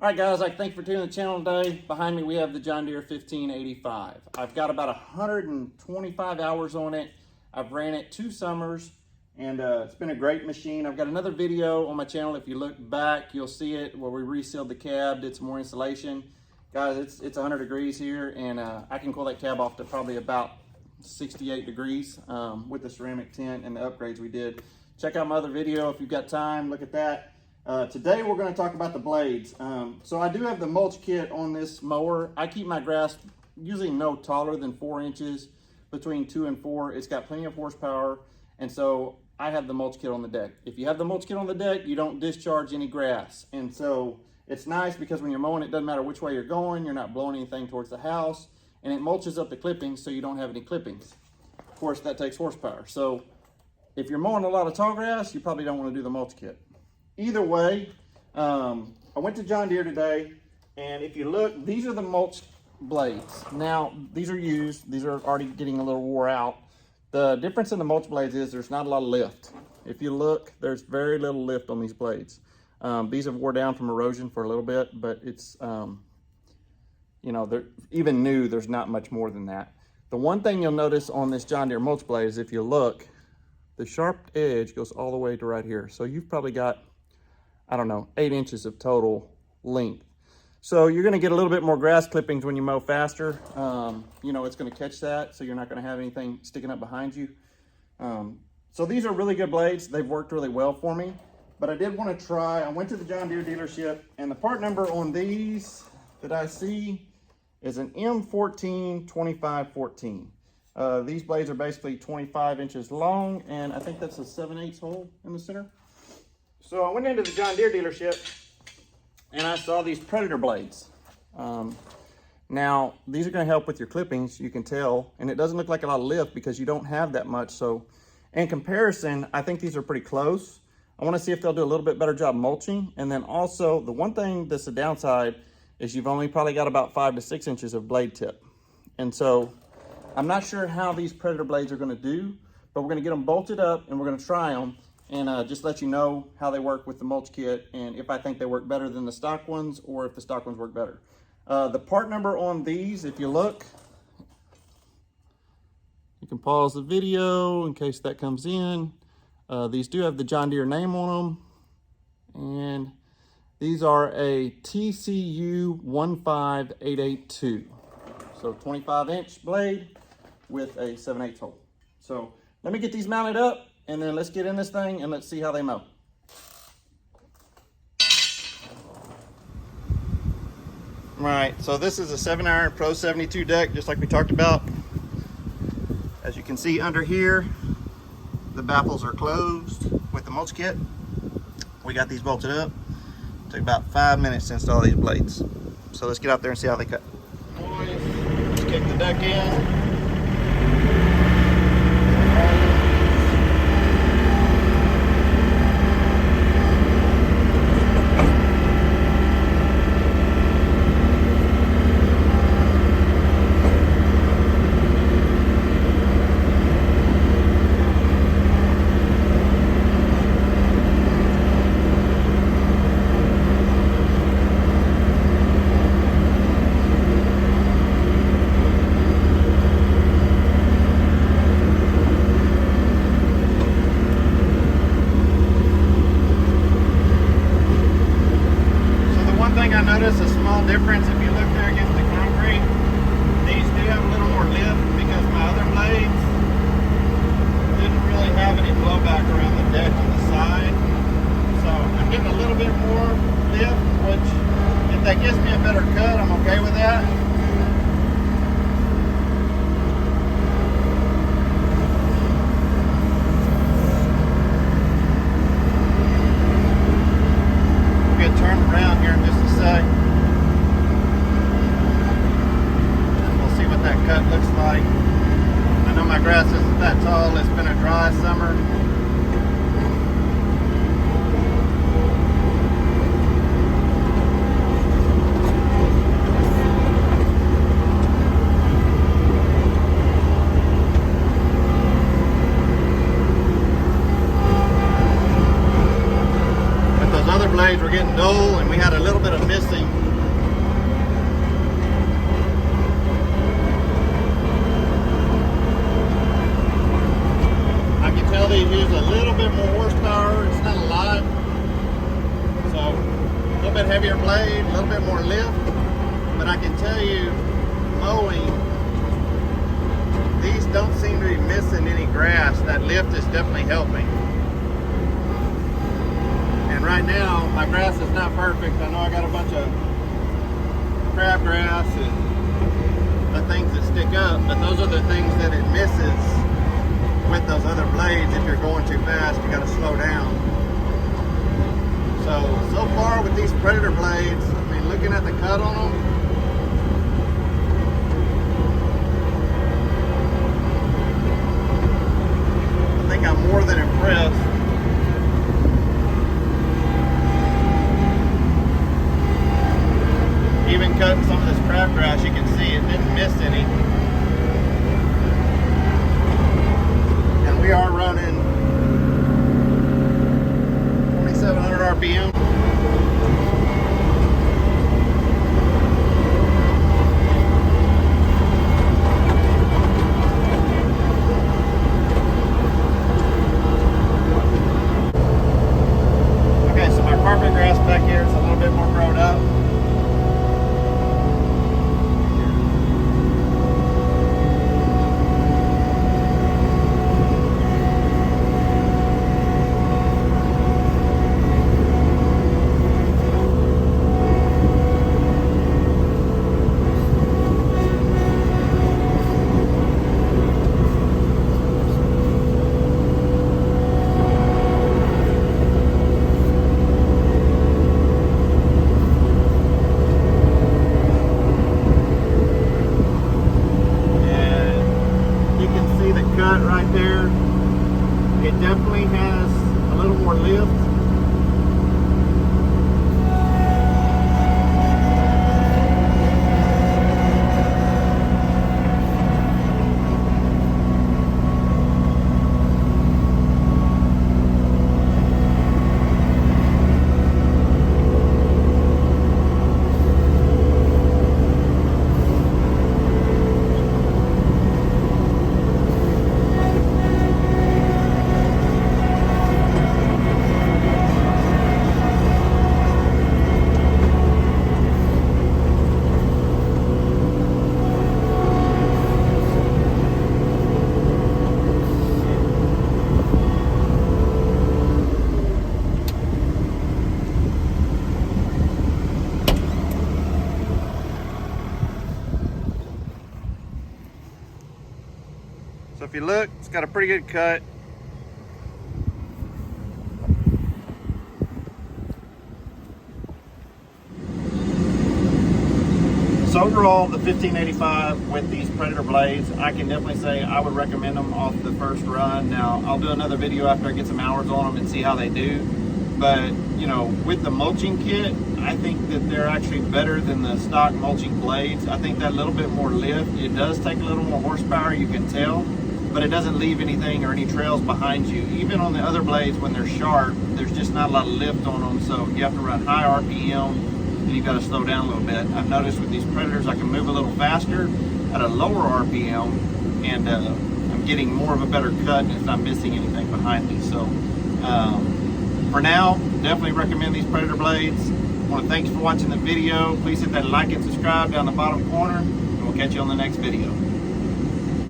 All right, guys, thank you for tuning in the channel today. Behind me, we have the John Deere 1585. I've got about 125 hours on it. I've ran it 2 summers, and it's been a great machine. I've got another video on my channel. If you look back, you'll see it where we resealed the cab, did some more installation. Guys, it's 100 degrees here, and I can cool that cab off to probably about 68 degrees with the ceramic tint and the upgrades we did. Check out my other video if you've got time, look at that. Today we're going to talk about the blades. So I do have the mulch kit on this mower. I keep my grass usually no taller than 4 inches, between 2 and 4. It's got plenty of horsepower, and so I have the mulch kit on the deck. If you have the mulch kit on the deck, you don't discharge any grass, and so it's nice because when you're mowing, it doesn't matter which way you're going, you're not blowing anything towards the house, and it mulches up the clippings so you don't have any clippings. Of course, that takes horsepower. So if you're mowing a lot of tall grass, you probably don't want to do the mulch kit. Either way, I went to John Deere today, and if you look, these are the mulch blades. Now, these are used. These are already getting a little wore out. The difference in the mulch blades is there's not a lot of lift. If you look, there's very little lift on these blades. These have wore down from erosion for a little bit, but it's, you know, they're even new, there's not much more than that. The one thing you'll notice on this John Deere mulch blade is if you look, the sharp edge goes all the way to right here. So you've probably got, I don't know, 8 inches of total length. So you're gonna get a little bit more grass clippings when you mow faster. You know, it's gonna catch that, so you're not gonna have anything sticking up behind you. So these are really good blades. They've worked really well for me, but I did wanna try, I went to the John Deere dealership, and the part number on these that I see is an M14-2514. These blades are basically 25 inches long, and I think that's a 7/8 hole in the center. So I went into the John Deere dealership and I saw these Predator blades. Now, these are gonna help with your clippings, you can tell, and it doesn't look like a lot of lift because you don't have that much. So in comparison, I think these are pretty close. I wanna see if they'll do a little bit better job mulching. And then also, the one thing that's the downside is you've only probably got about 5 to 6 inches of blade tip. And so I'm not sure how these Predator blades are gonna do, but we're gonna get them bolted up and we're gonna try them and just let you know how they work with the mulch kit and if I think they work better than the stock ones or if the stock ones work better. The part number on these, if you look, you can pause the video in case that comes in. These do have the John Deere name on them, and these are a TCU 15882. So 25-inch blade with a 7/8 hole. So let me get these mounted up, and then let's get in this thing and let's see how they mow. All right, so this is a 7-iron Pro 72 deck, just like we talked about. As you can see under here, the baffles are closed with the mulch kit. We got these bolted up. Took about 5 minutes to install these blades. So let's get out there and see how they cut. Let's kick the deck in. I noticed a small difference if you look there against the concrete. These do have a little more lift because my other blades didn't really have any blowback around the deck on the side. So I'm getting a little bit more lift, which if that gives me a better cut, I'm okay with that. We'll get turned around here in just a sec. And we'll see what that cut looks like. I know my grass isn't that tall. It's been a dry summer. Blades were getting dull, and we had a little bit of missing bit heavier blade, a little bit more lift, but I can tell you, mowing, these don't seem to be missing any grass. That lift is definitely helping. And right now, my grass is not perfect. I know I got a bunch of crabgrass and the things that stick up, but those are the things that it misses with those other blades. If you're going too fast, you got to slow down. So far with these Predator blades, I mean, looking at the cut on them, I think I'm more than impressed. Even cutting some of this crabgrass, you can see it didn't miss any. And we are running 2,700 RPM. Okay, so my carpet grass back here is a little bit more grown up. Right there, it definitely has a little more lift. So if you look, it's got a pretty good cut. So overall, the 1585 with these Predator blades, I can definitely say I would recommend them off the first run. Now, I'll do another video after I get some hours on them and see how they do. But, you know, with the mulching kit, I think that they're actually better than the stock mulching blades. I think that little bit more lift, it does take a little more horsepower, you can tell, but it doesn't leave anything or any trails behind you. Even on the other blades, when they're sharp, there's just not a lot of lift on them, so you have to run high RPM, and you've got to slow down a little bit. I've noticed with these Predators, I can move a little faster at a lower RPM, and I'm getting more of a better cut, and it's not missing anything behind me. So for now, definitely recommend these Predator blades. I want to thank you for watching the video. Please hit that like and subscribe down the bottom corner, and we'll catch you on the next video.